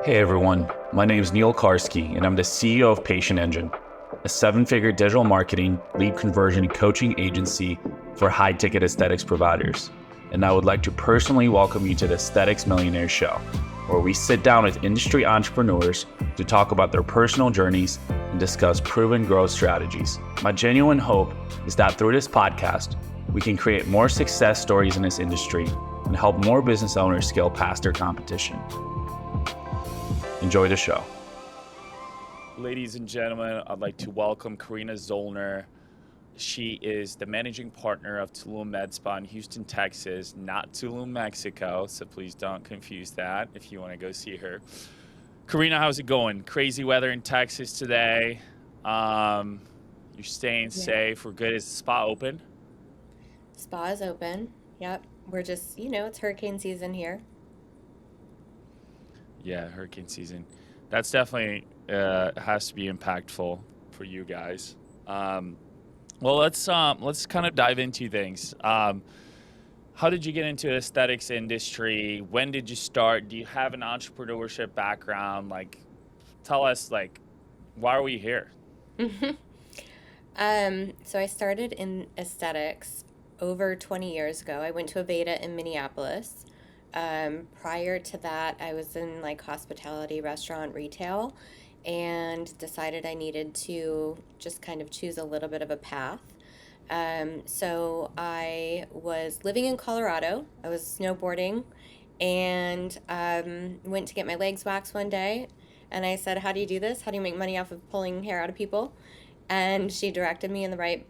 Hey everyone, my name is Neil Karski, and I'm the CEO of Patient Engine, a seven-figure digital marketing, lead conversion, and coaching agency for high-ticket aesthetics providers. And I would like to personally welcome you to the Aesthetics Millionaires show, where we sit down with industry entrepreneurs to talk about their personal journeys and discuss proven growth strategies. My genuine hope is that through this podcast, we can create more success stories in this industry and help more business owners scale past their competition. Enjoy the show. Ladies and gentlemen, I'd like to welcome Karena Zolner. She is the managing partner of Tulum Med Spa in Houston, Texas, not Tulum, Mexico. So please don't confuse that if you want to go see her. Karena, how's it going? Crazy weather in Texas today. You're staying safe. We're good. Is the spa open? Spa is open. Yep. We're just, it's hurricane season here. Yeah, hurricane season. That's definitely has to be impactful for you guys. Well, let's kind of dive into things. How did you get into the aesthetics industry? When did you start? Do you have an entrepreneurship background? Like, tell us, like, why are we here? So I started in aesthetics over 20 years ago. I went to Aveda in Minneapolis. Prior to that, I was in like hospitality, restaurant, retail, and decided I needed to just kind of choose a little bit of a path. So I was living in Colorado. I was snowboarding and went to get my legs waxed one day. And I said, "How do you do this? How do you make money off of pulling hair out of people?" And she directed me in the right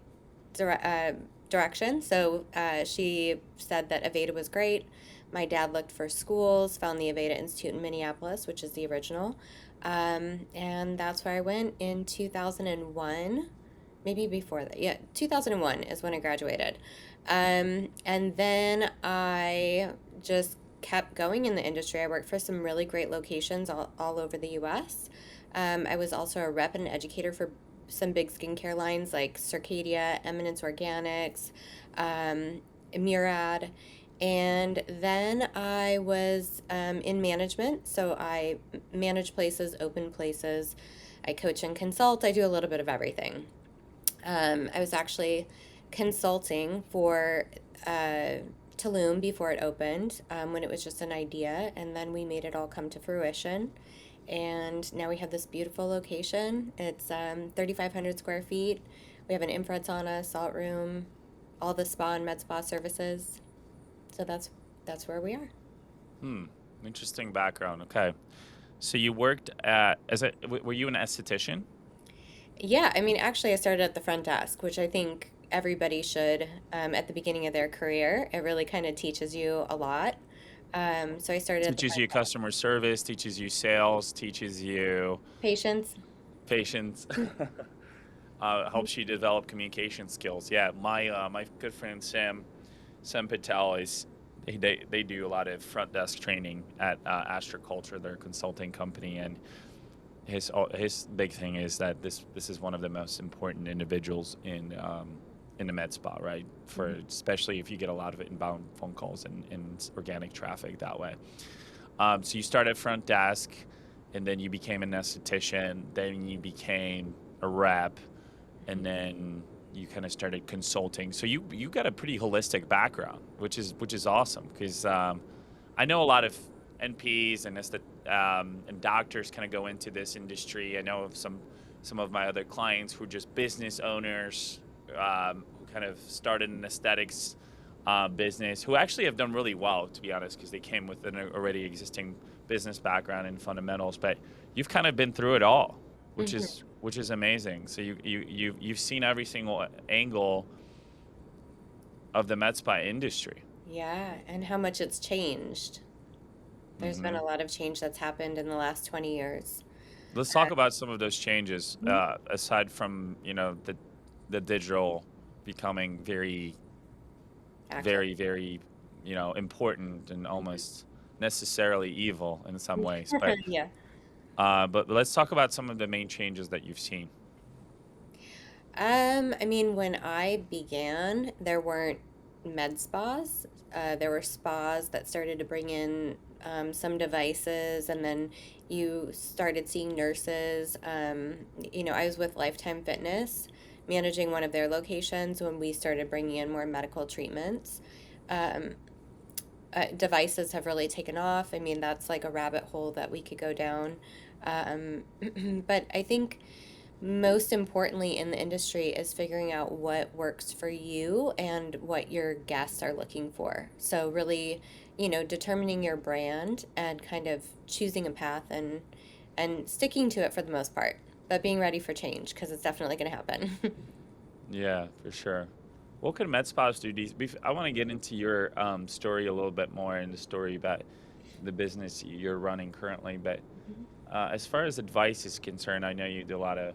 direction. So she said that Aveda was great. My dad looked for schools, found the Aveda Institute in Minneapolis, which is the original. And that's where I went in 2001, maybe before that. Yeah, 2001 is when I graduated. And then I just kept going in the industry. I worked for some really great locations all over the US. I was also a rep and an educator for some big skincare lines like Circadia, Eminence Organics, Murad. And then I was in management. So I manage places, open places. I coach and consult. I do a little bit of everything. I was actually consulting for Tulum before it opened, when it was just an idea, and then we made it all come to fruition. And now we have this beautiful location. It's 3,500 square feet. We have an infrared sauna, salt room, all the spa and med spa services. So that's where we are. Interesting background. Okay. So you worked were you an esthetician? Yeah, I mean, actually, I started at the front desk, which I think everybody should at the beginning of their career. It really kind of teaches you a lot. So I started at the Teaches front you desk. customer service, teaches you sales, teaches you Patience. patience, helps you develop communication skills. Yeah, my good friend Sam Patel they do a lot of front desk training at Astra Culture, their consulting company, and his big thing is that this is one of the most important individuals in the med spa, right? For Mhm. especially if you get a lot of inbound phone calls and organic traffic that way. So you started front desk, and then you became an esthetician. Then you became a rep, and then you kind of started consulting. So you got a pretty holistic background, which is awesome because I know a lot of NPs and doctors kind of go into this industry. I know of some of my other clients who are just business owners who kind of started an aesthetics business who actually have done really well, to be honest, because they came with an already existing business background and fundamentals. But you've kind of been through it all, which is amazing. So you've seen every single angle of the med spa industry. Yeah, and how much it's changed. There's been hmm a lot of change that's happened in the last 20 years. Let's talk about some of those changes, Mhm. aside from the digital becoming very, Active. very, very, important and almost necessarily evil in some ways. But Yeah. but let's talk about some of the main changes that you've seen. I mean, when I began, there weren't med spas. There were spas that started to bring in some devices, and then you started seeing nurses. I was with Lifetime Fitness, managing one of their locations when we started bringing in more medical treatments. Um, Devices have really taken off. I mean, that's like a rabbit hole that we could go down. Um, but I think most importantly in the industry is figuring out what works for you and what your guests are looking for. So really, determining your brand and kind of choosing a path and sticking to it for the most part, but being ready for change because it's definitely going to happen. Yeah, for sure. What could med spas do? I want to get into your story a little bit more and the story about the business you're running currently. But as far as advice is concerned, I know you do a lot of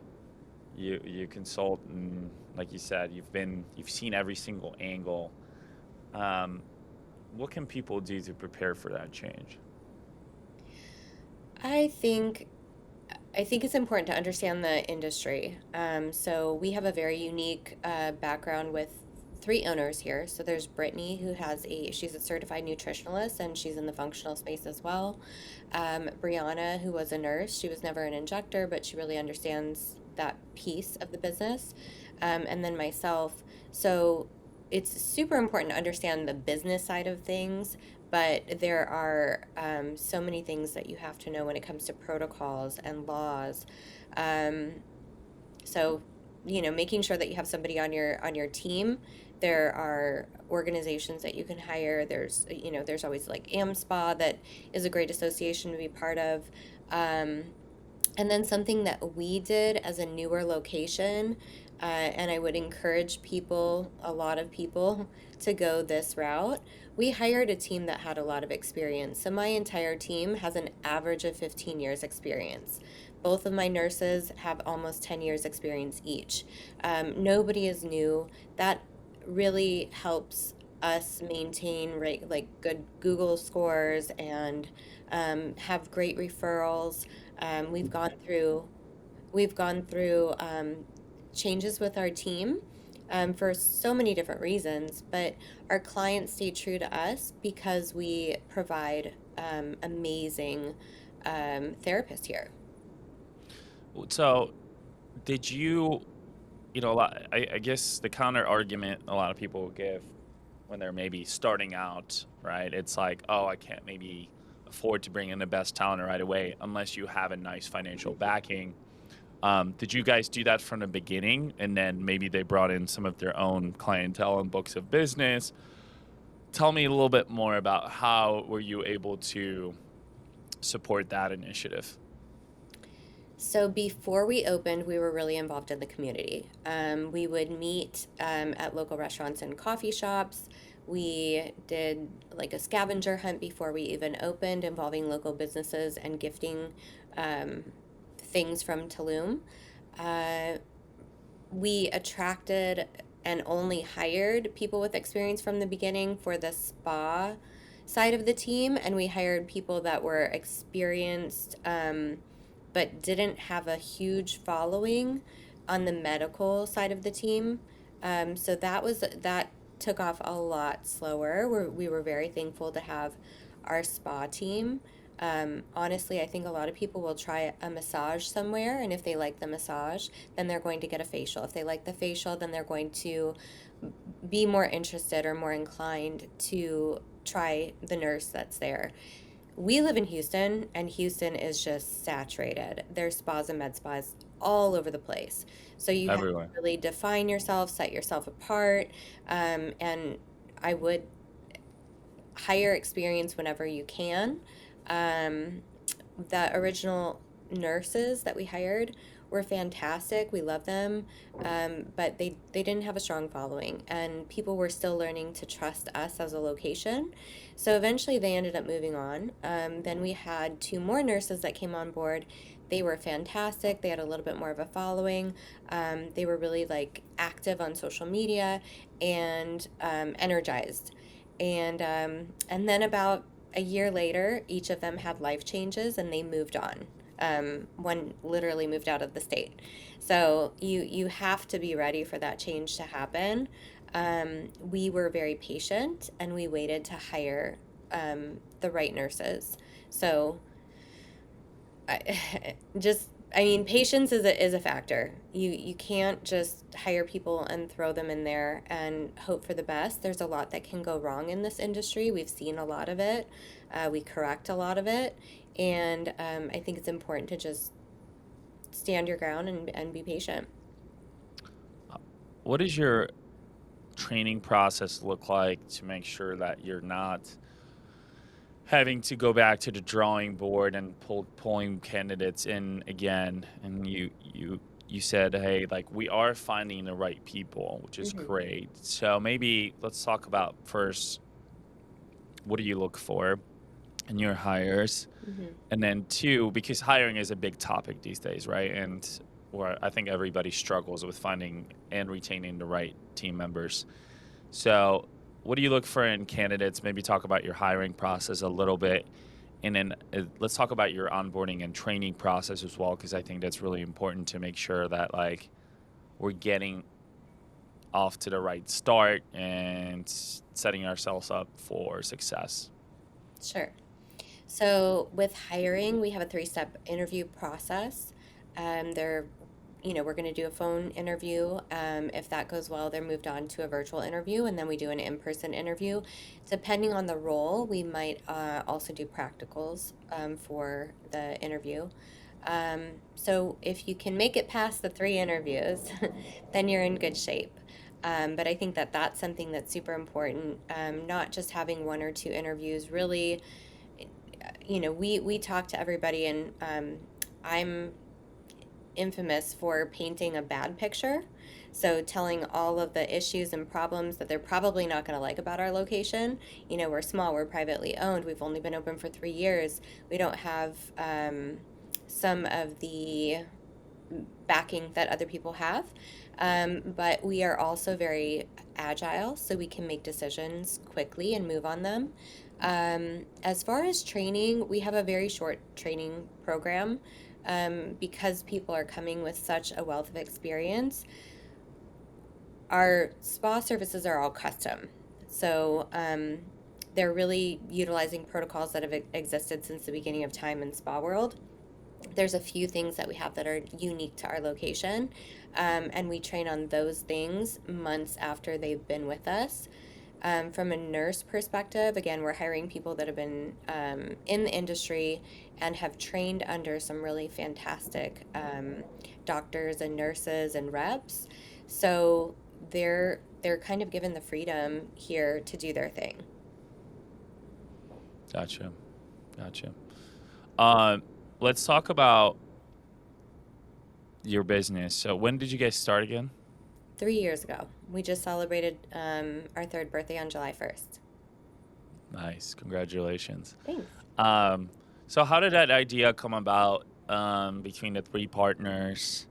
you consult, and like you said, you've seen every single angle. Um, what can people do to prepare for that change? I think I think it's important to understand the industry. So we have a very unique background with three owners here. So there's Brittany, who she's a certified nutritionalist and she's in the functional space as well. Brianna, who was a nurse, she was never an injector, but she really understands that piece of the business. And then myself. So it's super important to understand the business side of things, but there are so many things that you have to know when it comes to protocols and laws. Um, so, making sure that you have somebody on your team. There are organizations that you can hire. There's always like AmSpa that is a great association to be part of. Um, and then something that we did as a newer location, and I would encourage people, a lot of people, to go this route. We hired a team that had a lot of experience. So my entire team has an average of 15 years experience. Both of my nurses have almost 10 years experience each. Nobody is new. That really helps us maintain like good Google scores and have great referrals. Um, we've gone through we've gone through changes with our team for so many different reasons, but our clients stay true to us because we provide amazing therapists here. So, did you, a lot, I guess the counter argument a lot of people will give when they're maybe starting out, right? It's like, oh, I can't maybe afford to bring in the best talent right away unless you have a nice financial backing. Did you guys do that from the beginning, and then maybe they brought in some of their own clientele and books of business? Tell me a little bit more about how were you able to support that initiative? So before we opened, we were really involved in the community. We would meet at local restaurants and coffee shops. We did like a scavenger hunt before we even opened, involving local businesses and gifting um, things from Tulum. Uh, we attracted and only hired people with experience from the beginning for the spa side of the team, and we hired people that were experienced but didn't have a huge following on the medical side of the team. So that took off a lot slower. We were very thankful to have our spa team. Honestly, I think a lot of people will try a massage somewhere, and if they like the massage, then they're going to get a facial. If they like the facial, then they're going to be more interested or more inclined to try the nurse that's there. We live in Houston, and Houston is just saturated. There's spas and med spas all over the place. So you have to Everywhere. really define yourself, set yourself apart, and I would hire experience whenever you can. Um, the original nurses that we hired were fantastic. We love them, but they didn't have a strong following, and people were still learning to trust us as a location. So eventually, they ended up moving on. Then we had two more nurses that came on board. They were fantastic. They had a little bit more of a following. They were really like active on social media and energized. And then about a year later, each of them had life changes and they moved on. One literally moved out of the state. So you have to be ready for that change to happen. We were very patient and we waited to hire the right nurses. So I, I mean, patience is a factor. You can't just hire people and throw them in there and hope for the best. There's a lot that can go wrong in this industry. We've seen a lot of it. We correct a lot of it, and I think it's important to just stand your ground and be patient. What does your training process look like to make sure that you're not having to go back to the drawing board and pulling candidates in again? And you said, hey, like, we are finding the right people, which is Hmm. great. So maybe let's talk about first, what do you look for in your hires? Hmm. And then two, because hiring is a big topic these days, right? And where I think everybody struggles with finding and retaining the right team members. So, what do you look for in candidates? Maybe talk about your hiring process a little bit. And then let's talk about your onboarding and training process as well, because I think that's really important to make sure that, like, we're getting off to the right start and setting ourselves up for success. Sure. So with hiring, we have a three-step interview process. They're, we're going to do a phone interview. If that goes well, they're moved on to a virtual interview, and then we do an in-person interview. Depending on the role, we might also do practicals for the interview. So if you can make it past the three interviews, then you're in good shape. But I think that that's something that's super important. Not just having one or two interviews, really, we talk to everybody, and I'm infamous for painting a bad picture. So telling all of the issues and problems that they're probably not going to like about our location. We're small, we're privately owned, we've only been open for 3 years. We don't have some of the backing that other people have. But we are also very agile, so we can make decisions quickly and move on them. As far as training, we have a very short training program because people are coming with such a wealth of experience. Our spa services are all custom. So they're really utilizing protocols that have existed since the beginning of time in spa world. There's a few things that we have that are unique to our location, and we train on those things months after they've been with us. From a nurse perspective, again, we're hiring people that have been in the industry and have trained under some really fantastic doctors and nurses and reps. So they're kind of given the freedom here to do their thing. Gotcha. Gotcha. Um, let's talk about your business. So, when did you guys start again? 3 years ago, we just celebrated our third birthday on July 1st. Nice. Congratulations. Thanks. Um, so how did that idea come about between the three partners?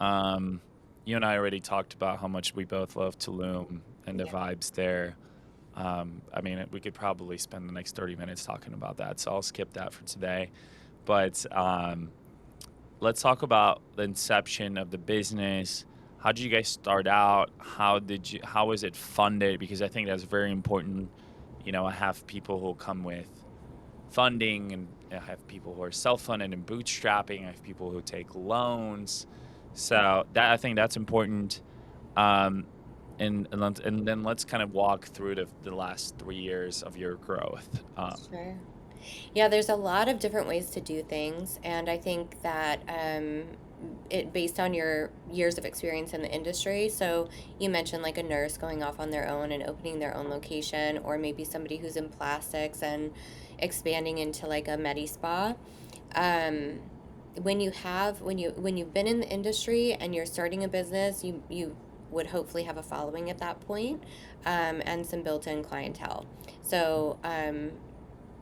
Um, you and I already talked about how much we both love Tulum and the Yeah. vibes there. I mean, we could probably spend the next 30 minutes talking about that, so I'll skip that for today. But let's talk about the inception of the business. How did you guys start out? How was it funded? Because I think that's very important. I have people who come with funding, and I have people who are self-funded and bootstrapping. I have people who take loans. So that, I think that's important. Um, and then let's kind of walk through the last 3 years of your growth. Sure. Yeah, there's a lot of different ways to do things, and I think that it based on your years of experience in the industry. So you mentioned like a nurse going off on their own and opening their own location, or maybe somebody who's in plastics and expanding into like a med spa. Um, when you've been in the industry and you're starting a business, you would hopefully have a following at that point, and some built-in clientele. So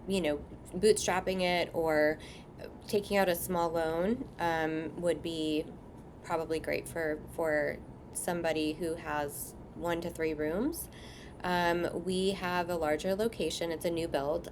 you know, bootstrapping it or taking out a small loan would be probably great for somebody who has 1 to 3 rooms. We have a larger location. It's a new build.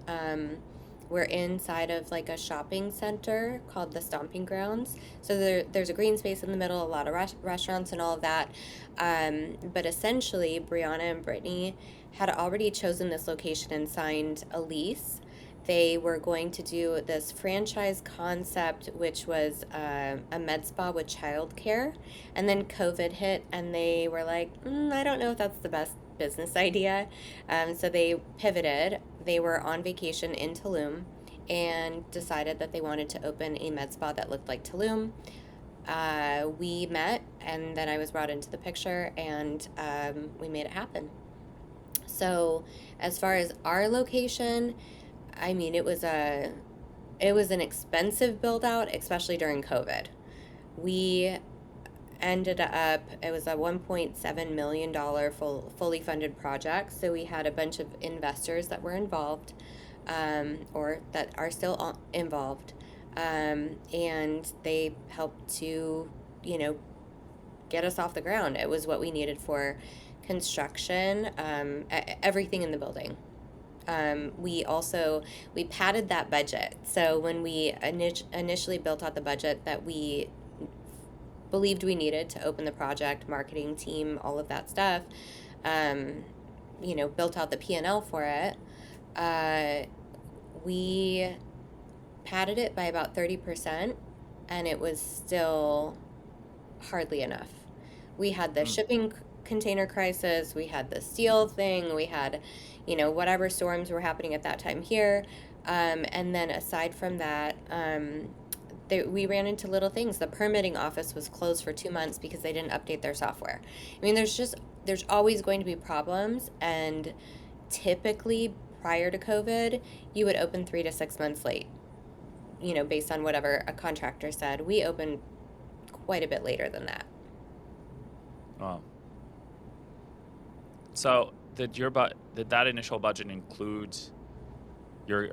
We're inside of like a shopping center called the Stomping Grounds. So there's a green space in the middle, a lot of restaurants and all of that. But essentially, Brianna and Brittany had already chosen this location and signed a lease. They were going to do this franchise concept, which was a med spa with childcare. And then COVID hit, and they were like, I don't know if that's the best business idea. So they pivoted. They were on vacation in Tulum and decided that they wanted to open a med spa that looked like Tulum. We met, and then I was brought into the picture, and we made it happen. So, as far as our location, I mean, it was an expensive build out, especially during COVID. We ended up, it was a $1.7 million fully funded project. So we had a bunch of investors that were involved, or that are still involved. And they helped to, you know, get us off the ground. It was what we needed for construction, everything in the building. We also we padded that budget. So when we initially built out the budget that we believed we needed to open the project, marketing team, all of that stuff, um, built out the P&L for it. Uh, we padded it by about 30%, and it was still hardly enough. We had the Mm. shipping container crisis, we had the steel thing, we had, whatever storms were happening at that time here. And then aside from that, we ran into little things. The permitting office was closed for 2 months because they didn't update their software. I mean, there's always going to be problems, and typically prior to COVID, you would open 3 to 6 months late. Based on whatever a contractor said, we opened quite a bit later than that. Oh. So did that initial budget include your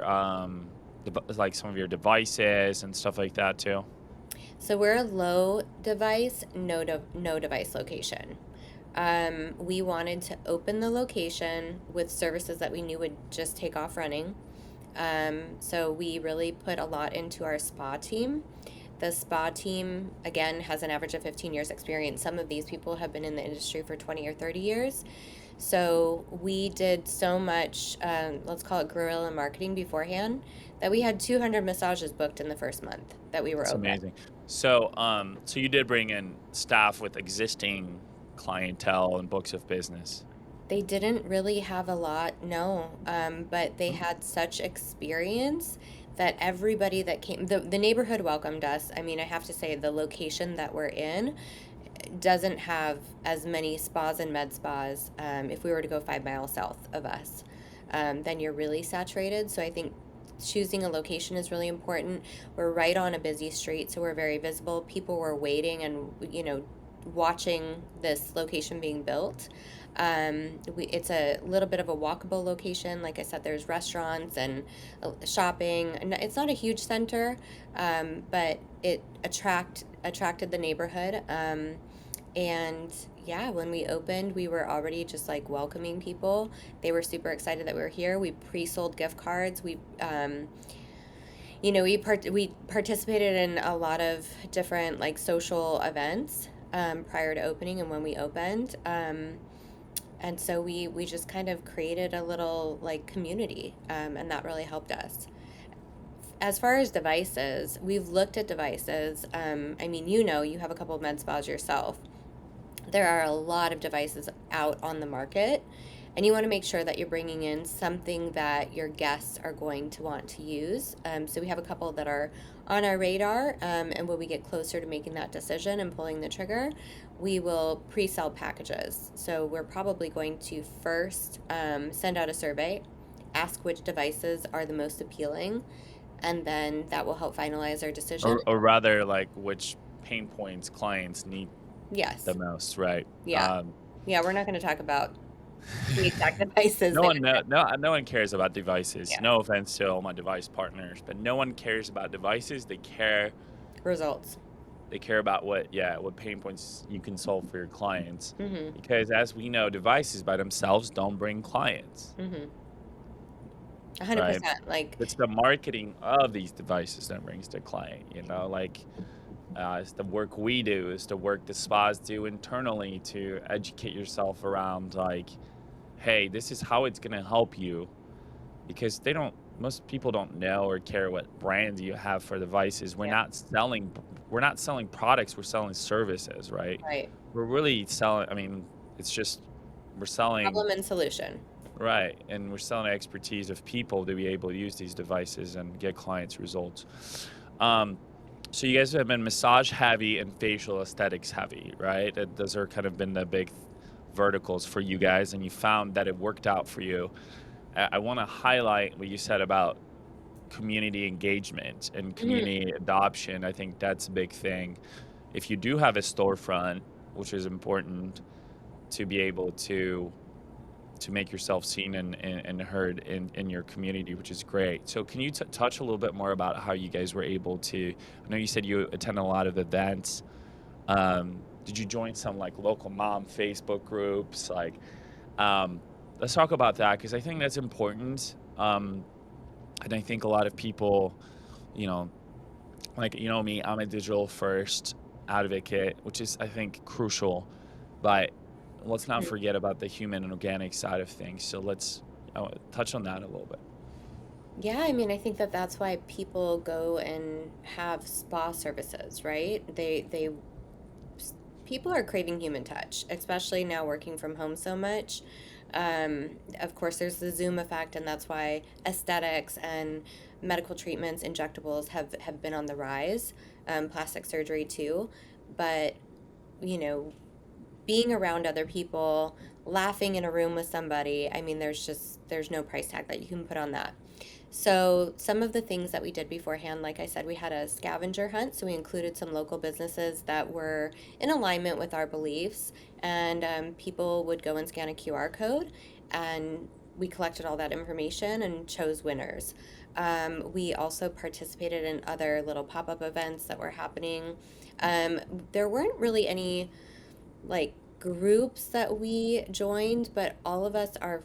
like some of your devices and stuff like that too? So we're a low device, no device location. We wanted to open the location with services that we knew would just take off running. So we really put a lot into our spa team. The spa team, again, has an average of 15 years experience. Some of these people have been in the industry for 20 or 30 years. So we did so much, let's call it guerrilla marketing beforehand, that we had 200 massages booked in the first month that we were It's open. amazing. So so you did bring in staff with existing clientele and books of business. They didn't really have a lot, no, but they Mm. had such experience that everybody that came, the neighborhood welcomed us. I mean, I have to say, the location that we're in doesn't have as many spas and med spas. If we were to go 5 miles south of us, then you're really saturated. So I think choosing a location is really important. We're right on a busy street, so we're very visible. People were waiting and, watching this location being built. It's a little bit of a walkable location. Like I said, there's restaurants and shopping. It's not a huge center, but it attracted the neighborhood. And yeah, when we opened, we were already just like welcoming people. They were super excited that we were here. We pre-sold gift cards. We participated in a lot of different like social events, prior to opening and when we opened. And so we just kind of created a little like community, and that really helped us. As far as devices, we've looked at devices. I mean, you have a couple of med spas yourself. There are a lot of devices out on the market, and you want to make sure that you're bringing in something that your guests are going to want to use. So we have a couple that are on our radar, and when we get closer to making that decision and pulling the trigger, we will pre-sell packages. So we're probably going to first send out a survey, ask which devices are the most appealing, and then that will help finalize our decision. Or rather, like which pain points clients need the Yes. most, right? Yeah. Yeah, we're not going to talk about the exact devices No there. one, no one cares about devices. Yeah. No offense to all my device partners, but no one cares about devices. Results. They care about what pain points you can solve for your clients. Mm-hmm. Because as we know, devices by themselves don't bring clients, Mm-hmm. right? 100%. Like, It's the marketing of these devices that brings the client. Like it's the work we do, it's the work the spas do internally to educate yourself around like, hey, this is how it's gonna help you, because most people don't know or care what brand you have for devices. Yeah, We're not selling products, we're selling services, right? right. We're really selling, I mean, it's just we're selling, Problem and solution. right, and we're selling expertise of people to be able to use these devices and get clients results. Um, so you guys have been massage heavy and facial aesthetics heavy, right? Those are kind of been the big verticals for you guys, and you found that it worked out for you. I want to highlight what you said about community engagement and Hmm. community adoption. I think that's a big thing. If you do have a storefront, which is important to be able to make yourself seen and heard in your community, which is great. So can you touch a little bit more about how you guys were able to, I know you said you attend a lot of events. Did you join some like local mom Facebook groups? Like, um, let's talk about that because I think that's important. And I think a lot of people, you know, like, you know me, I'm a digital first advocate, which is, I think, crucial. But let's not forget about the human and organic side of things. So let's touch on that a little bit. Yeah, I mean, I think that that's why people go and have spa services, right? People are craving human touch, especially now working from home so much. Of course, there's the Zoom effect, and that's why aesthetics and medical treatments, injectables have been on the rise, plastic surgery too. But, you know, being around other people, laughing in a room with somebody, I mean, there's no price tag that you can put on that. So, some of the things that we did beforehand, like I said, we had a scavenger hunt. So, we included some local businesses that were in alignment with our beliefs. And people would go and scan a QR code. And we collected all that information and chose winners. We also participated in other little pop up events that were happening. There weren't really any like groups that we joined, but all of us are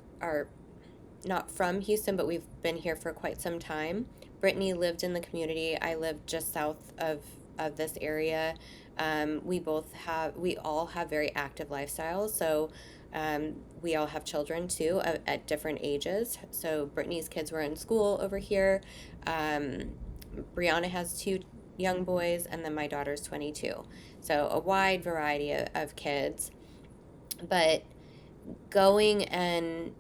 not from Houston, but we've been here for quite some time. Brittany lived in the community. I lived just south of this area. We all have very active lifestyles. So we all have children too at different ages. So Brittany's kids were in school over here. Um, Brianna has two young boys, and then my daughter's 22. So a wide variety of kids. But going and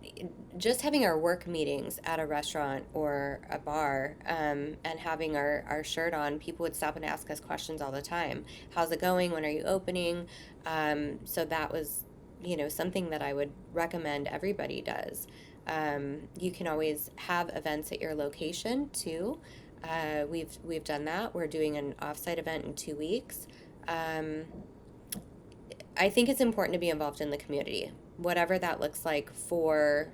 just having our work meetings at a restaurant or a bar, and having our shirt on, people would stop and ask us questions all the time. How's it going? When are you opening? So that was, something that I would recommend everybody does. You can always have events at your location too. We've done that. We're doing an offsite event in 2 weeks. Um, I think it's important to be involved in the community, whatever that looks like for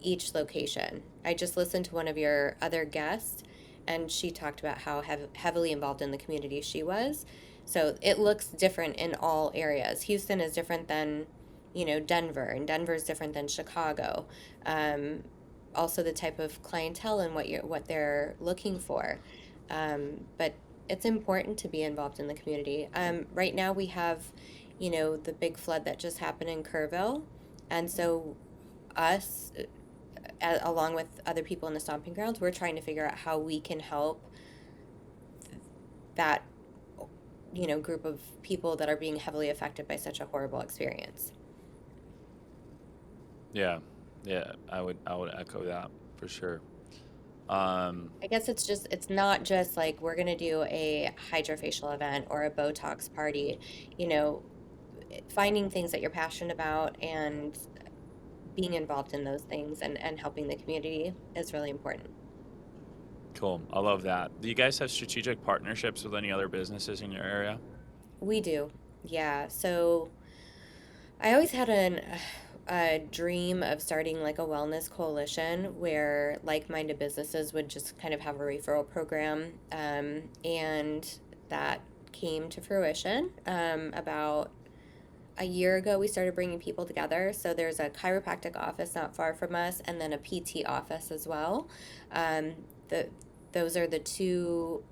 each location. I just listened to one of your other guests, and she talked about how heavily involved in the community she was. So it looks different in all areas. Houston is different than, Denver, and Denver is different than Chicago. Um, Also, the type of clientele and what they're looking for. But it's important to be involved in the community. Right now, we have, the big flood that just happened in Kerrville, and so us, along with other people in the stomping grounds, we're trying to figure out how we can help that, group of people that are being heavily affected by such a horrible experience. Yeah, yeah, I would echo that for sure. Um, I guess it's not just like we're gonna do a hydrofacial event or a Botox party, you know, finding things that you're passionate about and being involved in those things and helping the community is really important. cool. I love that. Do you guys have strategic partnerships with any other businesses in your area? We do. Yeah. So I always had a dream of starting like a wellness coalition where like-minded businesses would just kind of have a referral program. And that came to fruition. About a year ago, we started bringing people together. So there's a chiropractic office not far from us, and then a PT office as well. Um, the Those are the two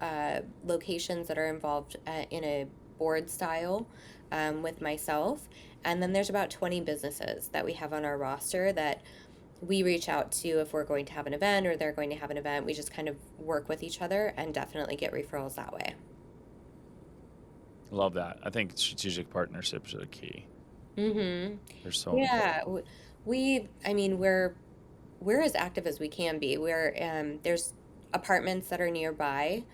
locations that are involved in a board style, with myself. And then there's about 20 businesses that we have on our roster that we reach out to if we're going to have an event or they're going to have an event. We just kind of work with each other and definitely get referrals that way. Love that. I think strategic partnerships are the key. Mm-hmm. They're so Yeah, important. I mean, we're as active as we can be. There's apartments that are nearby,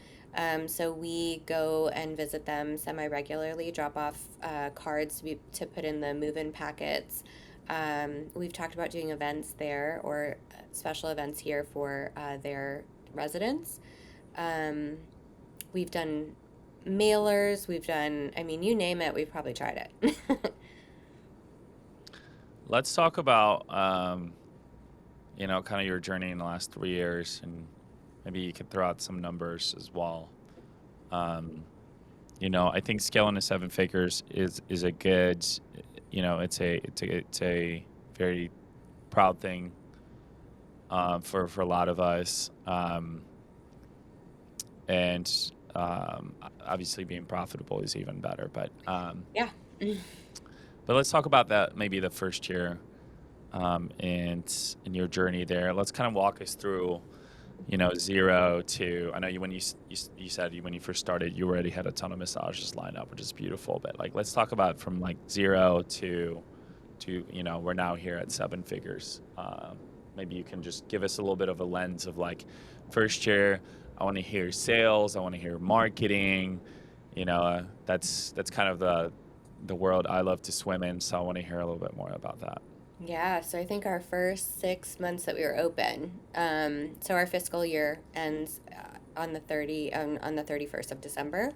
so we go and visit them semi-regularly, drop off cards to put in the move-in packets. We've talked about doing events there or special events here for their residents. Um, we've done mailers, I mean, you name it, we've probably tried it. Let's talk about kind of your journey in the last 3 years, and maybe you could throw out some numbers as well. Um, I think scaling to seven figures is a good, it's a very proud thing for a lot of us, and obviously being profitable is even better. Yeah. But let's talk about that maybe the first year, and in your journey there. Let's kind of walk us through, zero to. I know when you said when you first started, you already had a ton of massages lined up, which is beautiful. But like, let's talk about from like zero to we're now here at seven figures. Maybe you can just give us a little bit of a lens of like first year. I want to hear sales. I want to hear marketing. That's kind of the world I love to swim in. So I want to hear a little bit more about that. Yeah, so I think our first 6 months that we were open, so our fiscal year ends on the 31st of December.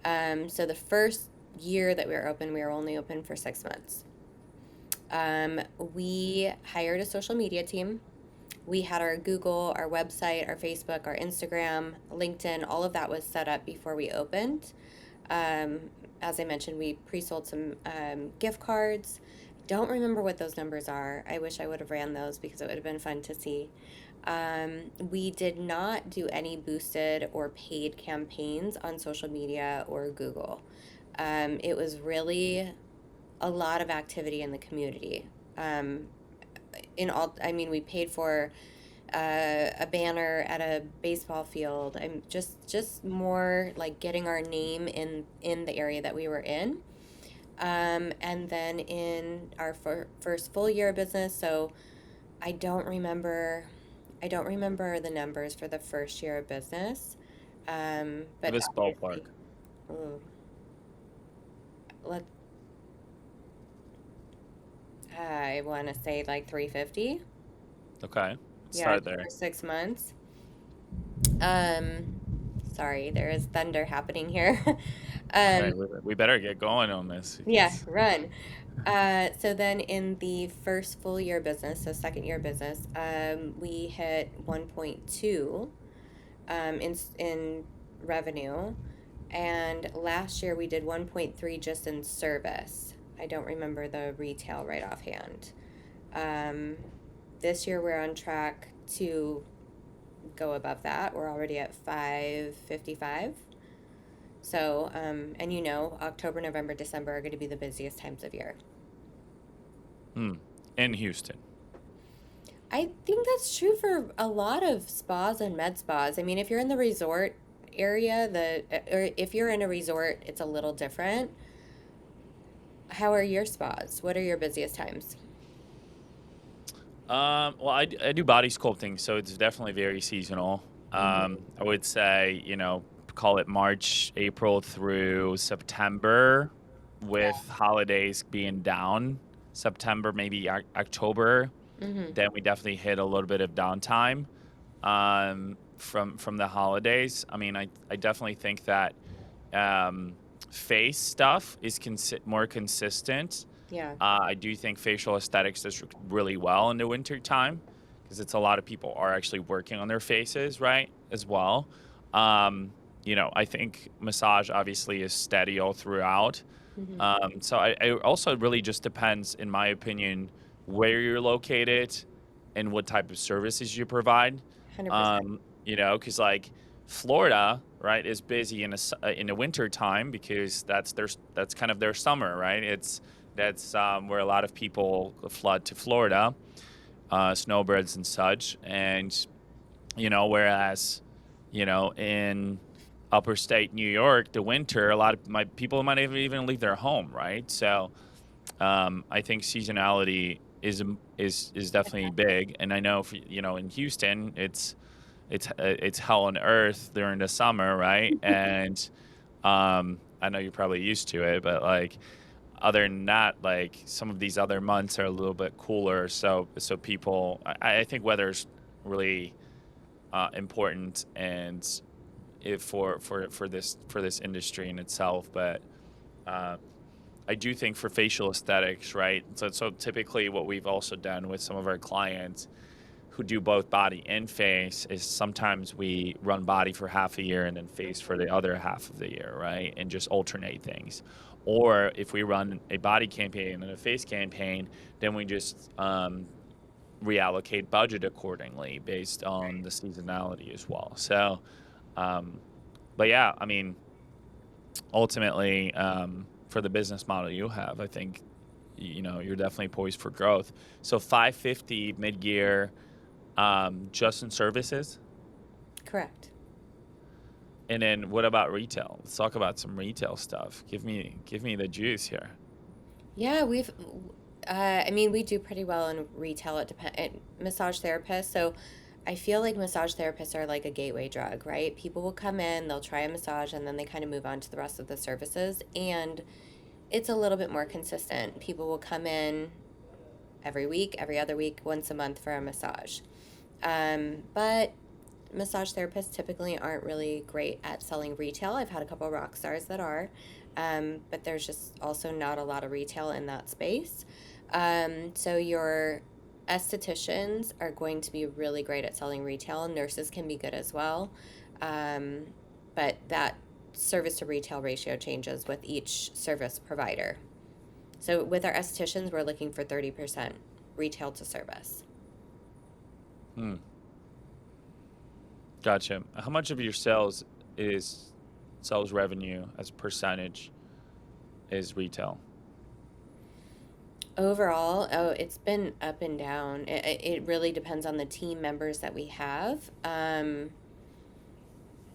So the first year that we were open, we were only open for 6 months. We hired a social media team. We had our Google, our website, our Facebook, our Instagram, LinkedIn, all of that was set up before we opened. Um, as I mentioned, we pre-sold some gift cards. Don't remember what those numbers are. I wish I would have ran those because it would have been fun to see. We did not do any boosted or paid campaigns on social media or Google. It was really a lot of activity in the community. Um, I mean, we paid for a banner at a baseball field. I'm just more like getting our name in the area that we were in. And then in our first full year of business, so I don't remember, I don't remember the numbers for the first year of business. Give But us ballpark. obviously, ooh, let I want to say like 350. Okay, let's Yeah, start there. for 6 months. Um, Sorry, there is thunder happening here. Hey, um, we better get going on this yeah, because run. So then in the first full year of business, so second year of business, we hit 1.2 in revenue, and last year we did 1.3 just in service. I don't remember the retail right offhand. Um, this year we're on track to go above that. We're already at 555. So, and October, November, December are going to be the busiest times of year. hmm, in Houston. I think that's true for a lot of spas and med spas. I mean, if you're in the resort area, or if you're in a resort, it's a little different. How are your spas? What are your busiest times? Well, I do body sculpting, so it's definitely very seasonal. Mm-hmm. I would say, call it March, April through September, with holidays being down. September, maybe October. Mm-hmm. Then we definitely hit a little bit of downtime from the holidays. I mean, I definitely think that um, face stuff is more consistent. Yeah. I do think facial aesthetics does really well in the winter time because it's a lot of people are actually working on their faces, right, as well. I think massage obviously is steady all throughout. Mm-hmm. So I also it really just depends, in my opinion, where you're located and what type of services you provide. 100%. Because like Florida, right, is busy in the winter time because that's kind of their summer, right? That's where a lot of people flood to Florida. snowbirds and such. And whereas in upper state New York, the winter, a lot of my people might even leave their home, right? So I think seasonality is definitely big, and I know for, in Houston, it's hell on earth during the summer, right? And I know you're probably used to it, but like other than that, like some of these other months are a little bit cooler. So people, I think weather's really important, and for this industry in itself. But uh, I do think for facial aesthetics, right? So typically, what we've also done with some of our clients who do both body and face is sometimes we run body for half a year and then face for the other half of the year, right? And just alternate things. Or if we run a body campaign and a face campaign, then we just reallocate budget accordingly based on the seasonality as well. So, um, but yeah, I mean, ultimately, for the business model you have, I think you're definitely poised for growth. So 550 mid-year, just in services. Correct. And then what about retail? Let's talk about some retail stuff. Give me the juice here. Yeah, I mean, we do pretty well in retail. Massage therapists. So I feel like massage therapists are like a gateway drug, right? People will come in, they'll try a massage, and then they kind of move on to the rest of the services. And it's a little bit more consistent. People will come in every week, every other week, once a month for a massage. But massage therapists typically aren't really great at selling retail. I've had a couple rock stars that are, but there's just also not a lot of retail in that space. So your estheticians are going to be really great at selling retail. Nurses can be good as well, um, but that service to retail ratio changes with each service provider. So with our estheticians, we're looking for 30% retail to service. Hmm. Gotcha. How much of your sales revenue as a percentage is retail? Overall, oh, it's been up and down. It really depends on the team members that we have.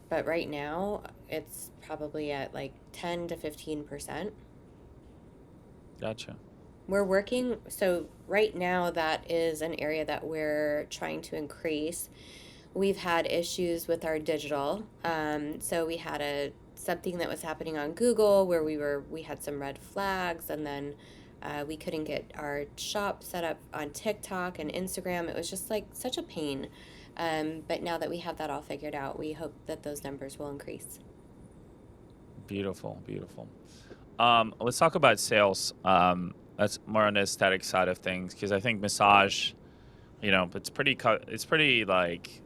But right now, it's probably at like 10 to 15%. Gotcha. We're working, so right now, that is an area that we're trying to increase. We've had issues with our digital. So we had something that was happening on Google where we had some red flags, and then we couldn't get our shop set up on TikTok and Instagram. It was just like such a pain. But now that we have that all figured out, we hope that those numbers will increase. Beautiful, beautiful. Let's talk about sales. That's more on the aesthetic side of things because I think massage, it's pretty like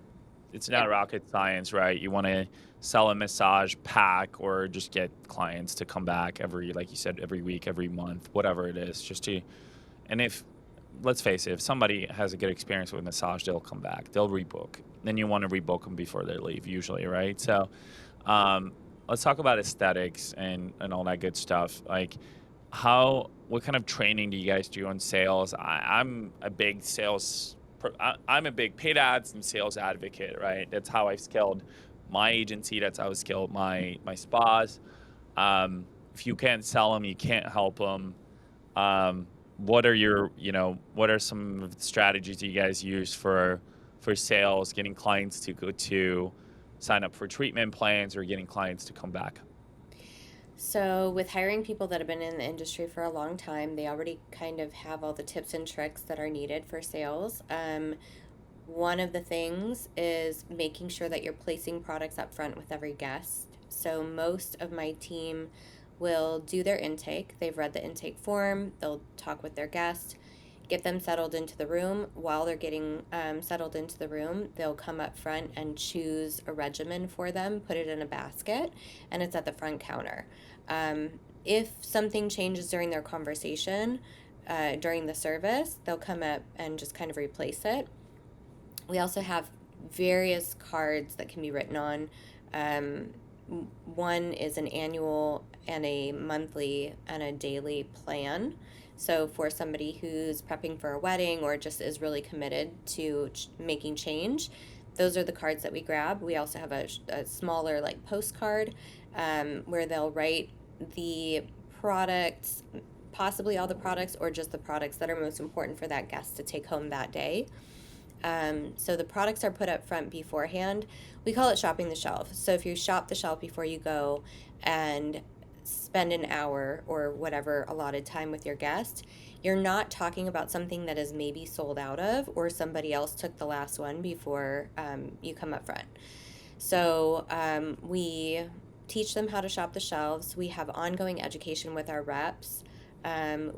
it's not rocket science, right? You want to sell a massage pack or just get clients to come back like you said, every week, every month, whatever it is, and if, let's face it, if somebody has a good experience with massage, they'll come back, they'll rebook. Then you want to rebook them before they leave, usually, right? So, um, let's talk about aesthetics and all that good stuff. Like, what kind of training do you guys do on sales? I'm a big I'm a big paid ads and sales advocate, right? That's how I've scaled my agency. That's how I scaled my spas. If you can't sell them, you can't help them. Um, what are some of the strategies that you guys use for sales, getting clients to go to sign up for treatment plans or getting clients to come back? So, with hiring people that have been in the industry for a long time, they already kind of have all the tips and tricks that are needed for sales. One of the things is making sure that you're placing products up front with every guest. So, most of my team will do their intake. They've read the intake form, they'll talk with their guest, get them settled into the room. While they're getting settled into the room, they'll come up front and choose a regimen for them, put it in a basket, and it's at the front counter. Um, if something changes during their conversation, during the service, they'll come up and just kind of replace it. We also have various cards that can be written on. Um, One is an annual and a monthly and a daily plan. So for somebody who's prepping for a wedding or just is really committed to making change, those are the cards that we grab. We also have a smaller like postcard where they'll write the products, possibly all the products, or just the products that are most important for that guest to take home that day. So the products are put up front beforehand. We call it shopping the shelf. So if you shop the shelf before you go and spend an hour or whatever allotted time with your guest, you're not talking about something that is maybe sold out of or somebody else took the last one before you come up front. So we teach them how to shop the shelves. We have ongoing education with our reps.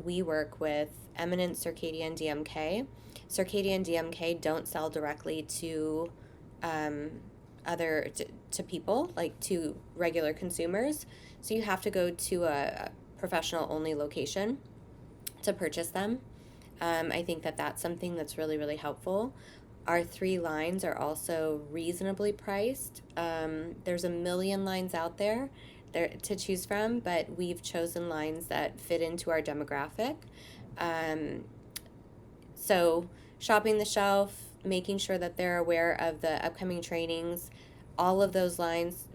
We work with Eminent Circadian DMK. Circadian DMK don't sell directly to um, to people, like to regular consumers. So you have to go to a professional only location to purchase them. I think that that's something that's really, really helpful. Our three lines are also reasonably priced. There's a million lines out there to choose from, but we've chosen lines that fit into our demographic. Um, so, shopping the shelf, making sure that they're aware of the upcoming trainings, all of those lines,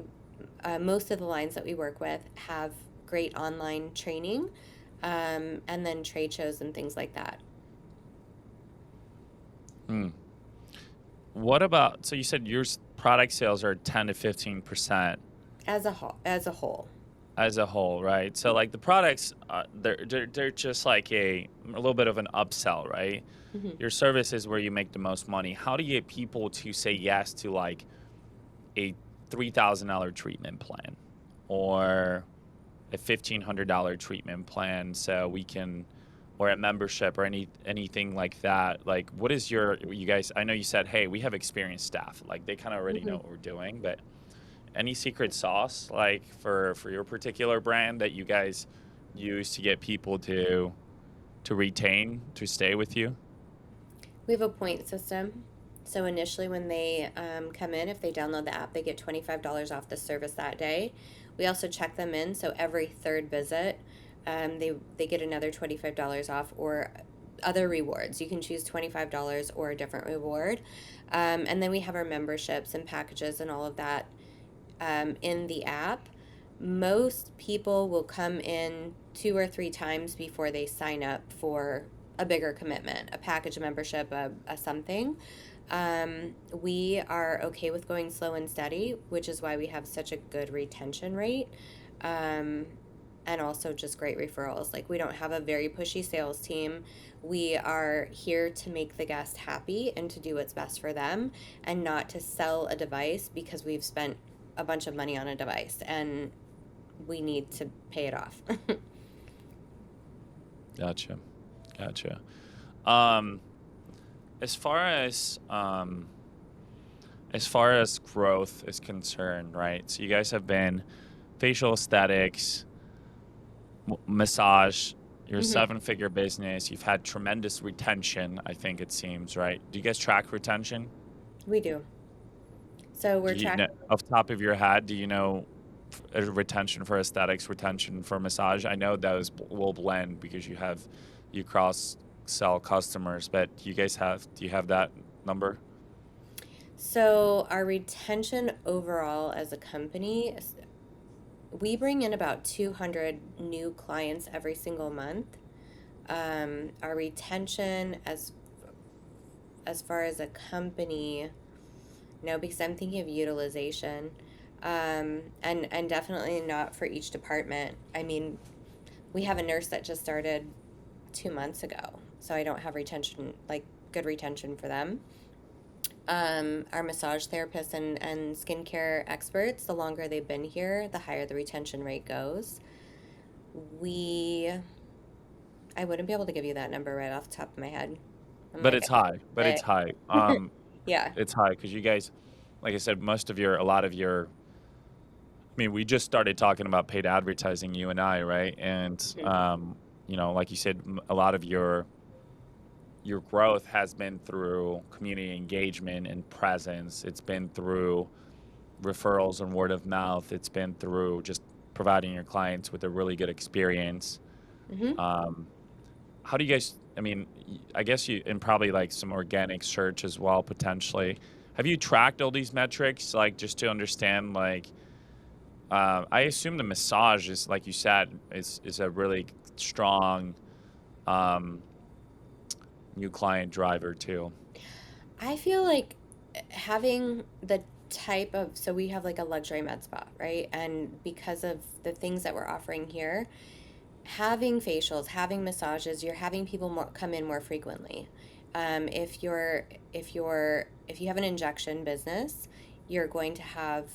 most of the lines that we work with have great online training, and then trade shows and things like that. Hmm. What about, so you said your product sales are 10 to 15% As a whole. as a whole, right? So like the products, they're just like a little bit of an upsell, right? Hmm. Your service is where you make the most money. How do you get people to say yes to like a $3,000 treatment plan or a $1,500 treatment plan so we can, or a membership or anything like that? Like what is you guys, I know you said, hey, we have experienced staff, like they kind of already Hmm. know what we're doing, but any secret sauce like for your particular brand that you guys use to get people to retain, to stay with you? We have a point system. So initially, when they come in, if they download the app, they get $25 off the service that day. We also check them in, so every third visit, they get another $25 off or other rewards. You can choose $25 or a different reward. And then we have our memberships and packages and all of that in the app. Most people will come in two or three times before they sign up for a bigger commitment, a package, a membership, a something. We are okay with going slow and steady, which is why we have such a good retention rate. Um, and also just great referrals. Like, we don't have a very pushy sales team. We are here to make the guest happy and to do what's best for them and not to sell a device because we've spent a bunch of money on a device and we need to pay it off. Gotcha. Gotcha. Um, as far as growth is concerned, right? So you guys have been facial aesthetics, massage, you're a Hmm. seven-figure business. You've had tremendous retention, I think it seems, right? Do you guys track retention? We do. So Do we're you know, track. off the top of your head, do you know retention for aesthetics, retention for massage? I know those will blend because you cross sell customers, but do you have that number? So our retention overall as a company, we bring in about 200 new clients every single month. Our retention as far as a company, no, because I'm thinking of utilization, and definitely not for each department. I mean, we have a nurse that just started 2 months ago, so I don't have retention, like good retention for them. Our massage therapists and skincare experts, the longer they've been here, the higher the retention rate goes. We, I wouldn't be able to give you that number right off the top of my head. I'm But like, it's high. But it's eh. high. Yeah. It's high because you guys, like I said, a lot of your. I mean, we just started talking about paid advertising, you and I, right? And Mhm. like you said, a lot of your growth has been through community engagement and presence. It's been through referrals and word of mouth. It's been through just providing your clients with a really good experience. Mhm. Um, how do you guys, I mean, I guess you, and probably like some organic search as well, potentially. Have you tracked all these metrics, like just to understand, like, I assume the massage is, like you said, is a really strong um, new client driver too. I feel like having the type of, so we have like a luxury med spa, right? And because of the things that we're offering here, having facials, having massages, you're having people more come in more frequently. If you have an injection business, you're going to have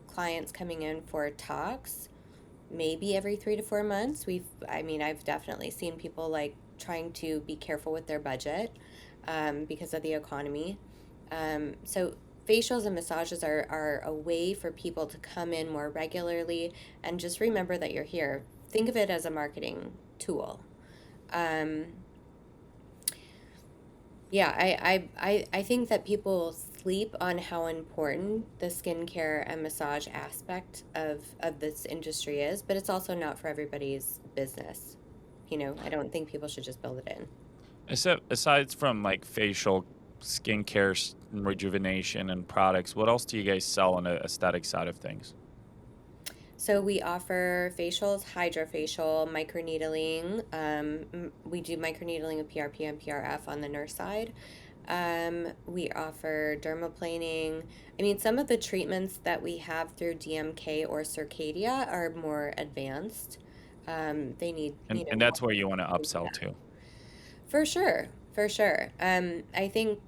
clients coming in for talks maybe every 3 to 4 months. I mean, I've definitely seen people like trying to be careful with their budget because of the economy. So facials and massages are a way for people to come in more regularly and just remember that you're here. Think of it as a marketing tool. Um, yeah, I think that people sleep on how important the skincare and massage aspect of this industry is, but it's also not for everybody's business. I don't think people should just build it in. Aside from like facial skincare, rejuvenation, and products, what else do you guys sell on the aesthetic side of things? So we offer facials, hydrofacial, microneedling. We do microneedling of PRP and PRF on the nurse side. We offer dermaplaning. I mean, some of the treatments that we have through DMK or Circadia are more advanced. They need, And more that's where you want to into upsell that. to. For sure, for sure. I think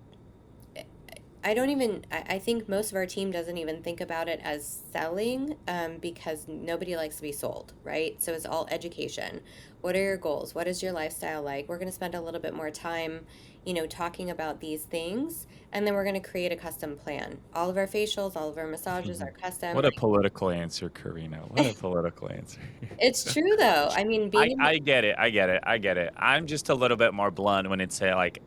I don't even, I think most of our team doesn't even think about it as selling because nobody likes to be sold, right? So it's all education. What are your goals? What is your lifestyle like? We're going to spend a little bit more time, talking about these things, and then we're going to create a custom plan. All of our facials, all of our massages are custom. What a political answer, Karina. What a political answer. It's true though. I mean, I, being in, I get it. I get it. I get it. I'm just a little bit more blunt when it's say like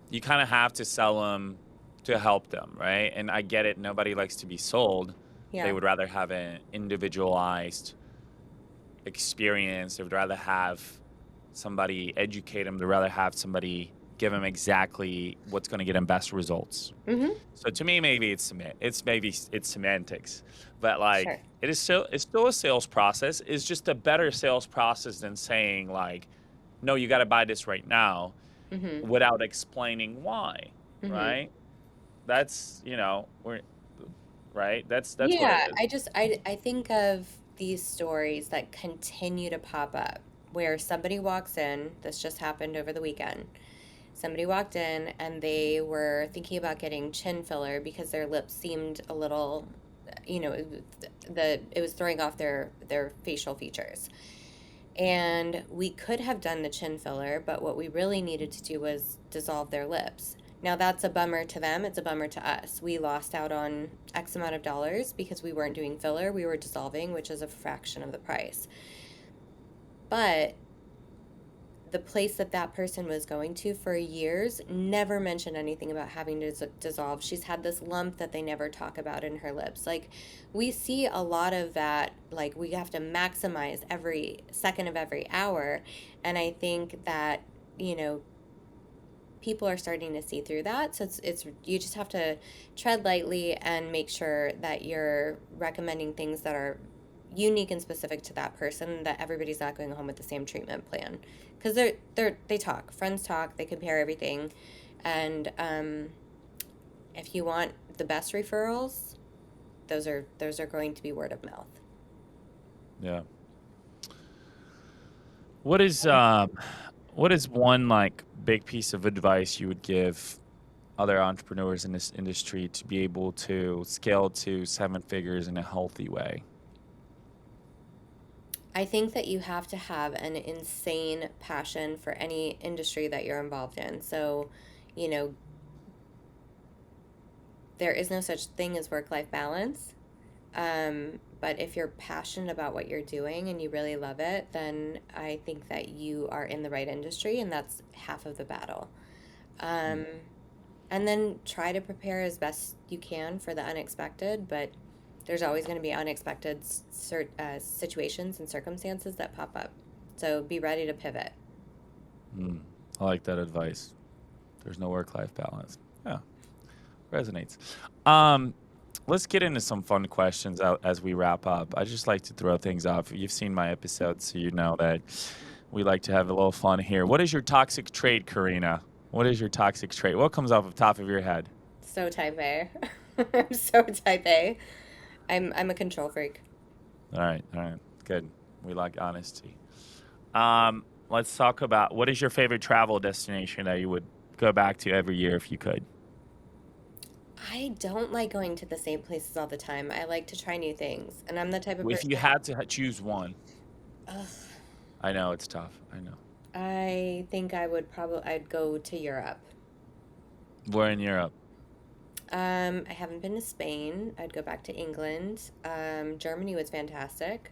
you kind of have to sell them to help them, right? And I get it. Nobody likes to be sold. They yeah. would rather have an individualized experience. They would rather have somebody educate them. They'd rather have somebody give them exactly what's going to get them best results. Mm-hmm. So to me, maybe it's semantics, but like Sure. it's still a sales process. It's just a better sales process than saying like, no, you got to buy this right now, Mm-hmm. without explaining why, Mm-hmm. right? That's we're right. That's what it Yeah, is. I think of these stories that continue to pop up where somebody walks in, this just happened over the weekend. Somebody walked in and they were thinking about getting chin filler because their lips seemed a little, it was throwing off their facial features. And we could have done the chin filler, but what we really needed to do was dissolve their lips. Now that's a bummer to them, it's a bummer to us. We lost out on X amount of dollars because we weren't doing filler, we were dissolving, which is a fraction of the price. But the place that that person was going to for years never mentioned anything about having to dissolve. She's had this lump that they never talk about in her lips. Like, we see a lot of that, like, we have to maximize every second of every hour. And I think that, you know, people are starting to see through that. So it's you just have to tread lightly and make sure that you're recommending things that are unique and specific to that person, that everybody's not going home with the same treatment plan, because they talk, friends talk, they compare everything. And if you want the best referrals, those are going to be word of mouth. Yeah. What is one like big piece of advice you would give other entrepreneurs in this industry to be able to scale to seven figures in a healthy way? I think that you have to have an insane passion for any industry that you're involved in. So, you know, there is no such thing as work life balance. But if you're passionate about what you're doing and you really love it, then I think that you are in the right industry, and that's half of the battle. Mm. Um, and then try to prepare as best you can for the unexpected, but there's always going to be unexpected situations and circumstances that pop up. So be ready to pivot. Mm, I like that advice. There's no work-life balance. Yeah, resonates. Um, let's get into some fun questions as we wrap up. I just like to throw things off. You've seen my episodes, so you know that we like to have a little fun here. What is your toxic trait, Karina? What is your toxic trait? What comes off the top of your head? So type A. I'm so type A. I'm a control freak. All right, good. We like honesty. Let's talk about what is your favorite travel destination that you would go back to every year if you could? I don't like going to the same places all the time. I like to try new things, and I'm the type of If you person. had to choose one, Ugh, I know it's tough. I know. I think I'd go to Europe. We're in Europe. I haven't been to Spain. I'd go back to England. Germany was fantastic.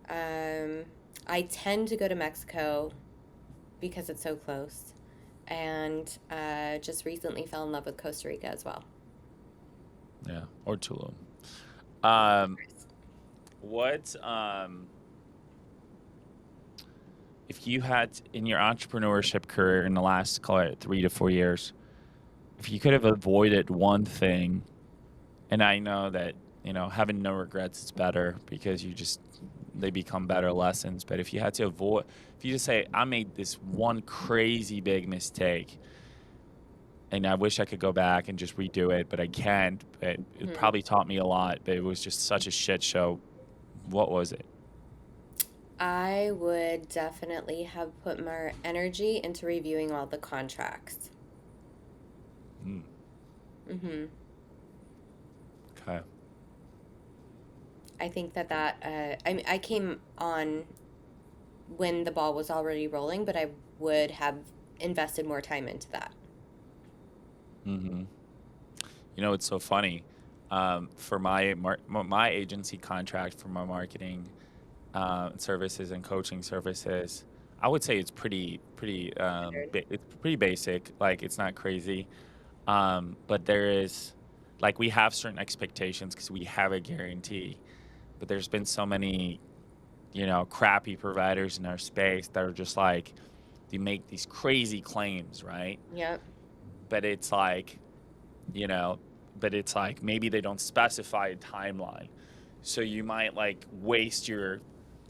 Um, I tend to go to Mexico because it's so close, and just recently fell in love with Costa Rica as well. Yeah, or Tulum. Um, what if you had in your entrepreneurship career in the last, call it 3 to 4 years, if you could have avoided one thing, and I know that having no regrets is better because they become better lessons. But if you had to avoid, if you just say, I made this one crazy big mistake, and I wish I could go back and just redo it, but I can't. But it Mhm. probably taught me a lot. But it was just such a shit show. What was it? I would definitely have put more energy into reviewing all the contracts. Mm, Hmm. okay. I think I came on when the ball was already rolling, but I would have invested more time into that. Hmm. It's so funny. For my agency contract for my marketing services and coaching services, I would say it's pretty it's pretty basic. Like it's not crazy, but there is like we have certain expectations because we have a guarantee. But there's been so many crappy providers in our space that are just like they make these crazy claims, right? Yep. But it's like you know, but it's like maybe they don't specify a timeline. So you might like waste your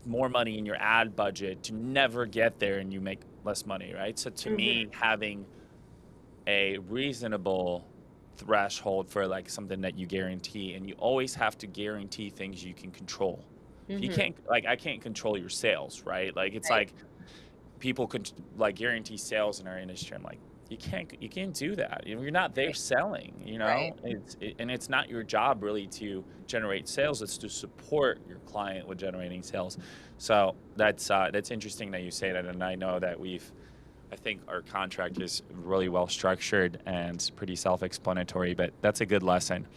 more money in your ad budget to never get there and you make less money, right? So to Hmm. me, having a reasonable threshold for like something that you guarantee, and you always have to guarantee things you can control. If you Hmm. can't, like, I can't control your sales, right? Like, it's Right. like people could like guarantee sales in our industry. I'm like, you can't do that. You're not there Right. selling, Right. and it's not your job really to generate sales. It's to support your client with generating sales. So that's interesting that you say that, and I know that I think our contract is really well structured and pretty self-explanatory, but that's a good lesson.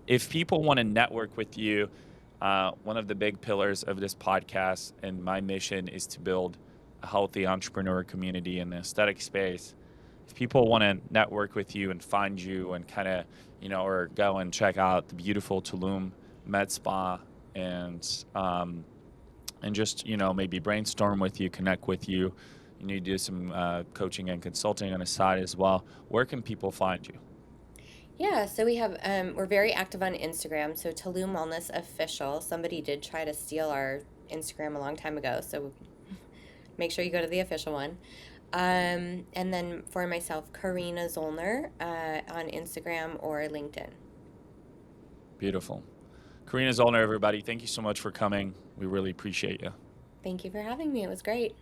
If people want to network with you, one of the big pillars of this podcast and my mission is to build a healthy entrepreneur community in the aesthetic space. If people want to network with you and find you and kind of, or go and check out the beautiful Tulum Med Spa and just maybe brainstorm with you, connect with you, you do some coaching and consulting on the side as well. Where can people find you? Yeah, so we're very active on Instagram. So Tulum Wellness Official. Somebody did try to steal our Instagram a long time ago, so make sure you go to the official one. And then for myself, Karena Zolner on Instagram or LinkedIn. Beautiful. Karina Zolner, everybody, thank you so much for coming. We really appreciate you. Thank you for having me. It was great.